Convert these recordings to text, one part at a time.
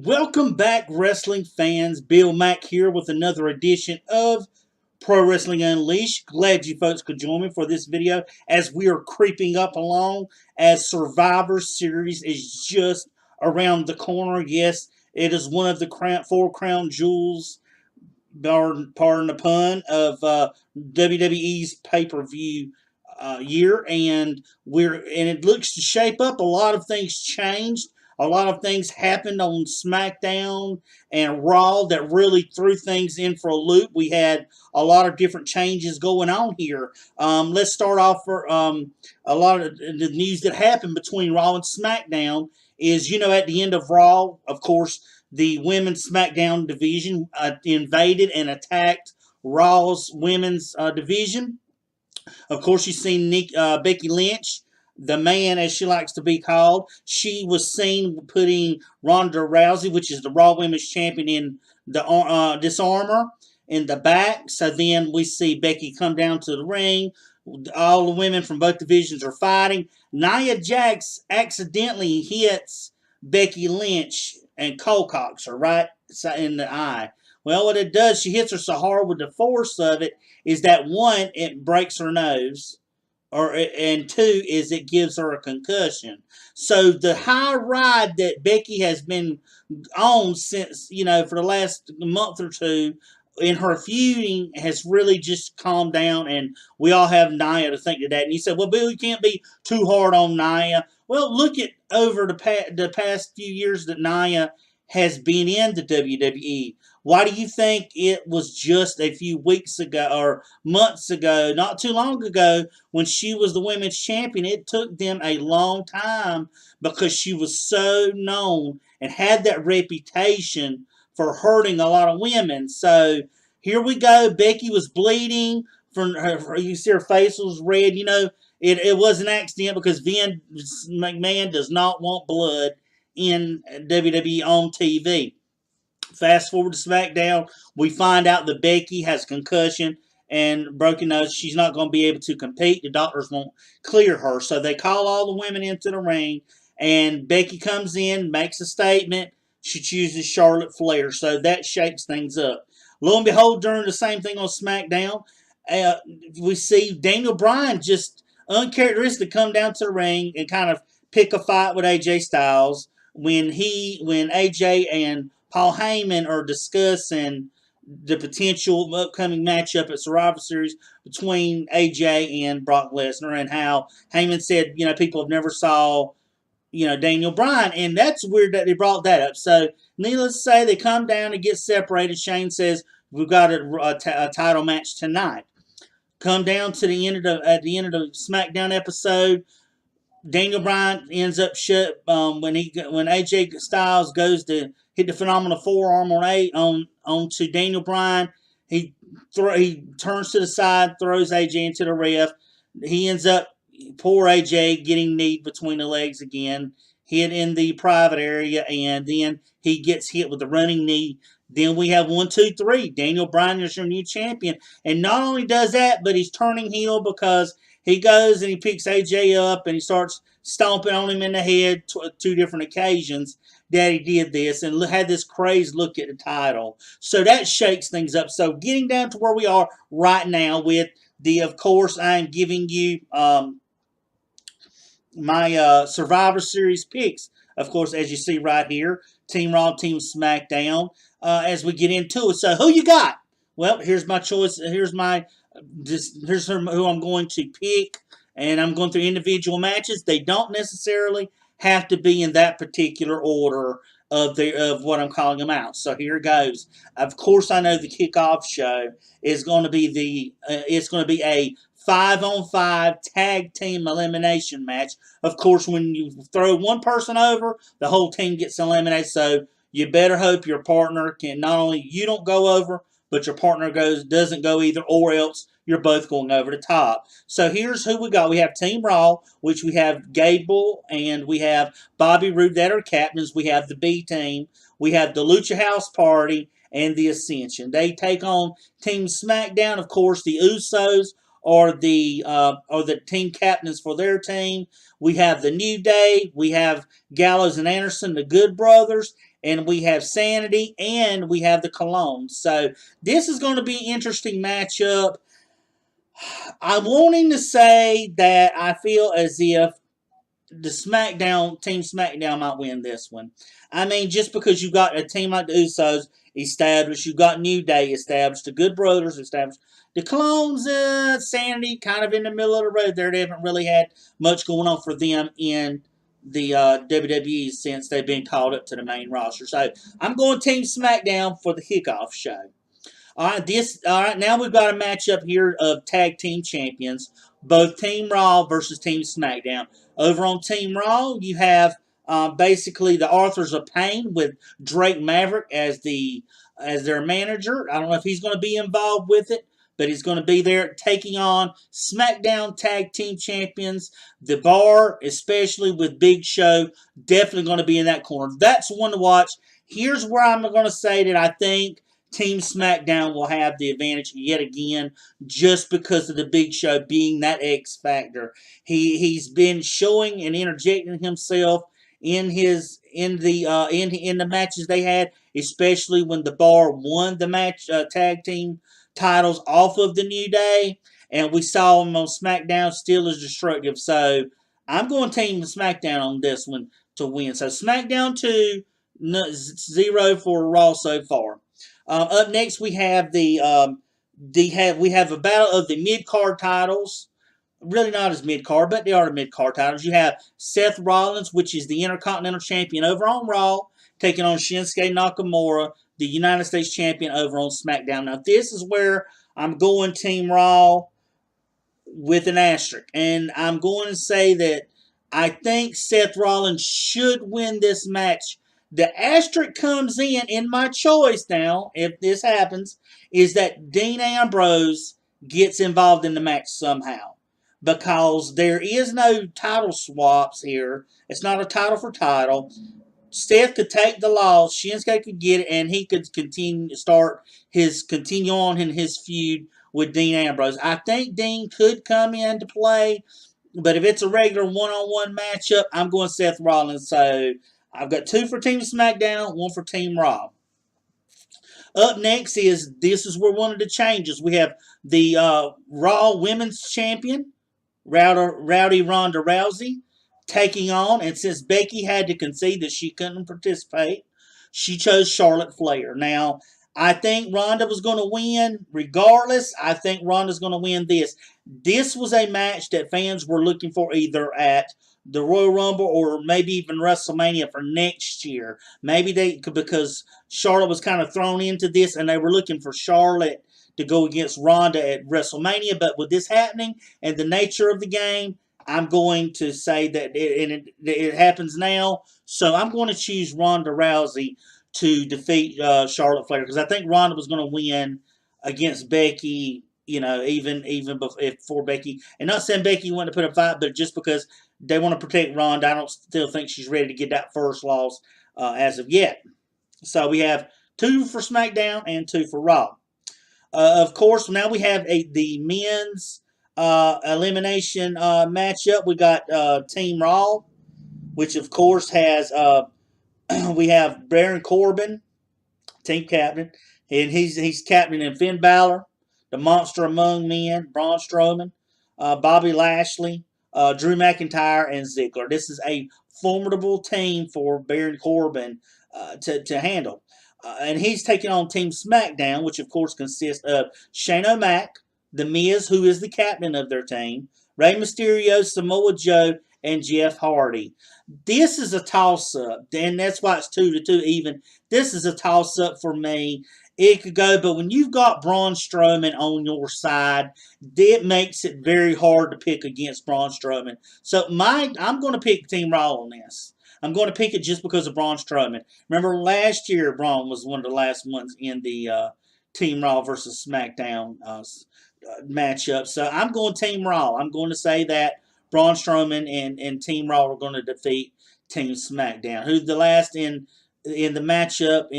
Welcome back, wrestling fans. Bill Mack here with another edition of Pro Wrestling Unleashed. Glad you folks could join me for this video as we are creeping up along as Survivor Series is just around the corner. Yes, it is one of the four crown jewels, pardon the pun, of WWE's pay-per-view year, and it looks to shape up. A lot of things changed. A lot of things happened on SmackDown and Raw that really threw things in for a loop. We had a lot of different changes going on here. Let's start off for a lot of the news that happened between Raw and SmackDown is, at the end of Raw, of course, the women's SmackDown division invaded and attacked Raw's women's division. Of course, you've seen Becky Lynch, the man, as she likes to be called. She was seen putting Ronda Rousey, which is the Raw Women's Champion, in the disarmor in the back. So then we see Becky come down to the ring. All the women from both divisions are fighting. Nia Jax accidentally hits Becky Lynch and Colcox her right in the eye. Well, what it does, she hits her so hard with the force of it, is that one, it breaks her nose, and two, is it gives her a concussion. So the high ride that Becky has been on since, for the last month or two in her feuding has really just calmed down, and we all have Nia to thank to that. And you said, well, Bill, you can't be too hard on Nia. Well, look at over the past few years that Nia has been in the WWE. Why do you think it was just a few weeks ago or months ago, not too long ago, when she was the women's champion? It took them a long time because she was so known and had that reputation for hurting a lot of women. So here we go. Becky was bleeding from her. You see her face was red. It was an accident because Vince McMahon does not want blood in WWE on TV. Fast forward to SmackDown, we find out that Becky has concussion and broken nose. She's not going to be able to compete. The doctors won't clear her. So they call all the women into the ring, and Becky comes in, makes a statement. She chooses Charlotte Flair. So that shakes things up. Lo and behold, during the same thing on SmackDown, we see Daniel Bryan just uncharacteristic come down to the ring and kind of pick a fight with AJ Styles when AJ and Paul Heyman are discussing the potential upcoming matchup at Survivor Series between AJ and Brock Lesnar, and how Heyman said, people have never saw, Daniel Bryan, and that's weird that they brought that up. So, needless to say, they come down and get separated. Shane says, we've got a title match tonight. Come down to the end of at the end of the SmackDown episode, Daniel Bryan ends up shut when AJ Styles goes to hit the phenomenal forearm onto Daniel Bryan. He turns to the side, throws AJ into the ref. He ends up, poor AJ, getting kneed between the legs again, hit in the private area, and then he gets hit with the running knee. Then we have 1, 2, 3. Daniel Bryan is your new champion. And not only does that, but he's turning heel because he goes and he picks AJ up and he starts stomping on him in the head two different occasions that he did this and had this crazed look at the title. So that shakes things up. So getting down to where we are right now with of course, I am giving you my Survivor Series picks. Of course, as you see right here, Team Raw, Team SmackDown, as we get into it. So who you got? Well, here's my choice. Here's who I'm going to pick, and I'm going through individual matches. They don't necessarily have to be in that particular order of what I'm calling them out. So here it goes. Of course, I know the kickoff show is going to be it's going to be a 5-on-5 tag team elimination match. Of course, when you throw one person over, the whole team gets eliminated. So you better hope your partner can, not only you don't go over, but your partner doesn't go either, or else you're both going over the top. So here's who we got. We have Team Raw, which we have Gable and we have Bobby Roode that are captains. We have the B team. We have the Lucha House Party and the Ascension. They take on Team SmackDown. Of course, the Usos are the team captains for their team. We have the New Day. We have Gallows and Anderson, the Good Brothers. and we have Sanity, and we have the Colognes. So this is going to be an interesting matchup. I'm wanting to say that I feel as if the Team SmackDown might win this one. I mean, just because you got a team like the Usos established, you got New Day established, the Good Brothers established, the Clones, Sanity, kind of in the middle of the road there. They haven't really had much going on for them in the WWE since they've been called up to the main roster. So I'm going Team SmackDown for the kickoff show. All right. Now we've got a matchup here of tag team champions, both Team Raw versus Team SmackDown. Over on Team Raw, you have basically the Authors of Pain with Drake Maverick as their manager. I don't know if he's going to be involved with it, but he's going to be there taking on SmackDown Tag Team Champions. The Bar, especially with Big Show, definitely going to be in that corner. That's one to watch. Here's where I'm going to say that I think Team SmackDown will have the advantage yet again, just because of the Big Show being that X factor. He's been showing and interjecting himself in the matches they had, especially when the Bar won the tag team titles off of the New Day, and we saw him on SmackDown still as destructive. So I'm going Team SmackDown on this one to win. So SmackDown 2, 0 for Raw so far. Up next, we have we have a battle of the mid card titles. Really not as mid card, but they are the mid card titles. You have Seth Rollins, which is the Intercontinental Champion over on Raw, taking on Shinsuke Nakamura, the United States Champion over on SmackDown. Now, this is where I'm going Team Raw with an asterisk, and I'm going to say that I think Seth Rollins should win this match. The asterisk comes in my choice now, if this happens, is that Dean Ambrose gets involved in the match somehow. Because there is no title swaps here. It's not a title for title. Seth could take the loss, Shinsuke could get it, and he could continue on in his feud with Dean Ambrose. I think Dean could come into play, but if it's a regular one-on-one matchup, I'm going Seth Rollins. So I've got 2 for Team SmackDown, 1 for Team Raw. Up next this is where one of the changes. We have the Raw Women's Champion, Rowdy Ronda Rousey, taking on, and since Becky had to concede that she couldn't participate, she chose Charlotte Flair. Now, I think Ronda was going to win regardless. I think Ronda's going to win this. This was a match that fans were looking for either at the Royal Rumble or maybe even WrestleMania for next year. Maybe because Charlotte was kind of thrown into this and they were looking for Charlotte to go against Ronda at WrestleMania. But with this happening and the nature of the game, I'm going to say that it happens now. So I'm going to choose Ronda Rousey to defeat Charlotte Flair, because I think Ronda was going to win against Becky, even before Becky. And not saying Becky wanted to put a fight, but just because they want to protect Ronda, I don't still think she's ready to get that first loss as of yet. So we have 2 for SmackDown and 2 for Raw. Of course, now we have the men's elimination matchup. We got Team Raw, which of course has we have Baron Corbin, team captain, and he's captaining Finn Balor, the Monster Among Men, Braun Strowman, Bobby Lashley, Drew McIntyre, and Ziggler. This is a formidable team for Baron Corbin to handle. And he's taking on Team SmackDown, which of course consists of Shane O'Mac, The Miz, who is the captain of their team, Rey Mysterio, Samoa Joe, and Jeff Hardy. This is a toss-up, and that's why it's 2-2 even. This is a toss-up for me. It could go, but when you've got Braun Strowman on your side, it makes it very hard to pick against Braun Strowman. So I'm going to pick Team Raw on this. I'm going to pick it just because of Braun Strowman. Remember, last year, Braun was one of the last ones in the Team Raw versus SmackDown matchup. So I'm going Team Raw. I'm going to say that Braun Strowman and Team Raw are going to defeat Team SmackDown. Who's the last in the matchup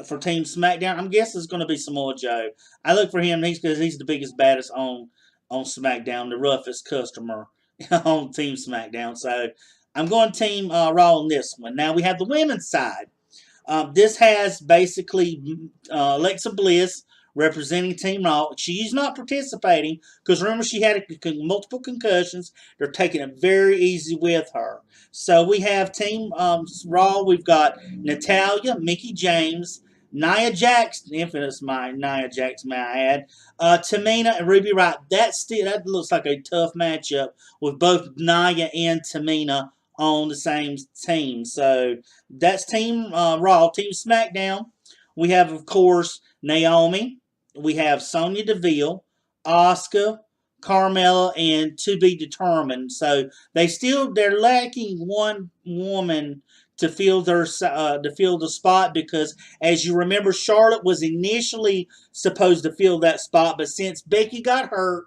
for Team SmackDown? I'm guessing it's going to be Samoa Joe. I look for him because he's the biggest, baddest on SmackDown, the roughest customer on Team SmackDown. So I'm going Team Raw on this one. Now we have the women's side. This has basically Alexa Bliss representing Team Raw. She's not participating because remember she had multiple concussions. They're taking it very easy with her. So we have Team Raw. We've got Natalya, Mickie James, Nia Jax, infamous Nia Jax, may I add, Tamina and Ruby Riott. That looks like a tough matchup with both Nia and Tamina on the same team. So that's Team Raw. Team SmackDown, we have, of course, Naomi. We have Sonya Deville, Asuka, Carmella, and to be determined. So they're lacking one woman to fill the spot because, as you remember, Charlotte was initially supposed to fill that spot, but since Becky got hurt,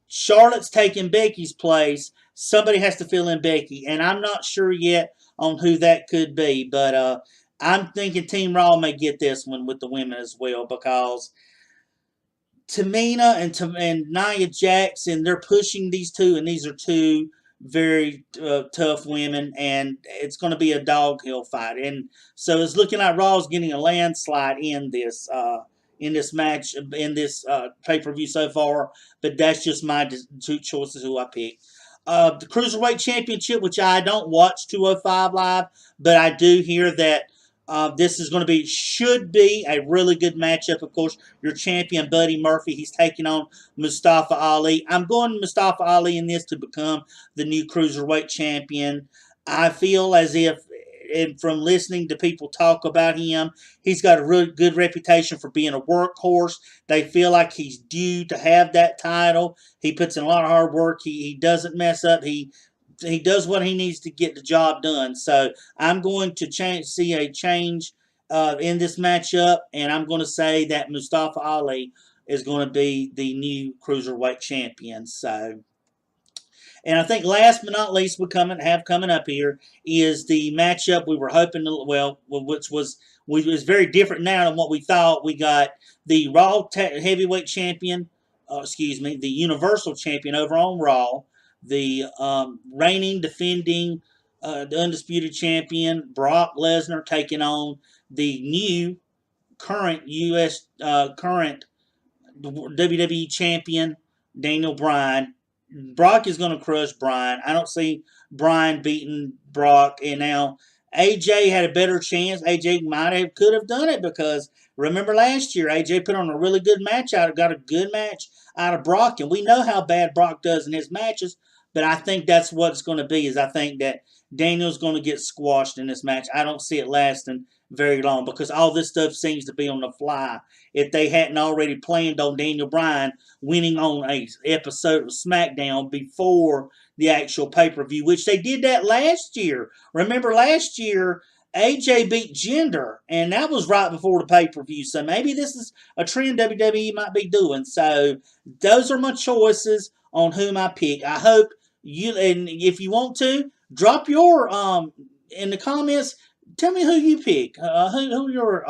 Charlotte's taking Becky's place. Somebody has to fill in Becky, and I'm not sure yet on who that could be, but I'm thinking Team Raw may get this one with the women as well because Tamina and Nia Jax, and they're pushing these two, and these are two very tough women, and it's going to be a doghill fight. And so it's looking like Raw's getting a landslide in this match, in this pay-per-view so far, but that's just my two choices who I pick. The Cruiserweight Championship, which I don't watch 205 Live, but I do hear that this is going to should be a really good matchup. Of course, your champion, Buddy Murphy, he's taking on Mustafa Ali. I'm going Mustafa Ali in this to become the new Cruiserweight champion. I feel as if, and from listening to people talk about him, he's got a really good reputation for being a workhorse. They feel like he's due to have that title. He puts in a lot of hard work. He doesn't mess up. He does what he needs to get the job done. So I'm going to see a change in this matchup, and I'm going to say that Mustafa Ali is going to be the new Cruiserweight champion. So, and I think last but not least, coming up here is the matchup we were hoping to, which was very different now than what we thought. We got the Raw Heavyweight Champion, the Universal Champion over on Raw, the reigning, defending, the undisputed champion Brock Lesnar taking on the new current current WWE champion Daniel Bryan. Brock is going to crush Bryan. I don't see Bryan beating Brock. And now AJ had a better chance. AJ could have done it because remember last year AJ put on a really good match got a good match out of Brock, and we know how bad Brock does in his matches. But I think that's what it's going to be. Is I think that Daniel's going to get squashed in this match. I don't see it lasting very long because all this stuff seems to be on the fly. If they hadn't already planned on Daniel Bryan winning on a episode of SmackDown before the actual pay-per-view, which they did that last year. Remember last year, AJ beat Jinder, and that was right before the pay-per-view. So maybe this is a trend WWE might be doing. So those are my choices on whom I pick. I hope you, and if you want to, drop your in the comments. Tell me who you pick. Who your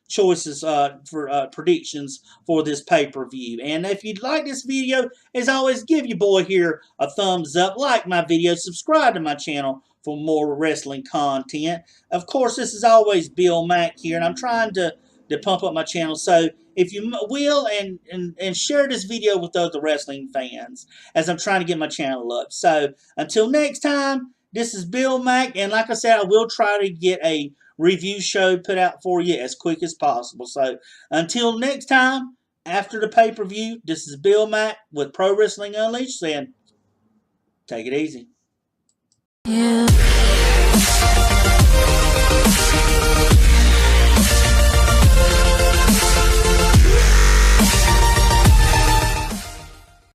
choices for predictions for this pay-per-view. And if you'd like this video, as always, give your boy here a thumbs up, like my video, subscribe to my channel for more wrestling content. Of course, this is always Bill Mack here, and I'm trying to pump up my channel. So if you will, and share this video with other wrestling fans as I'm trying to get my channel up. So until next time, this is Bill Mack, and like I said, I will try to get a review show put out for you as quick as possible. So until next time, after the pay-per-view, this is Bill Mack with Pro Wrestling Unleashed saying, take it easy. Yeah.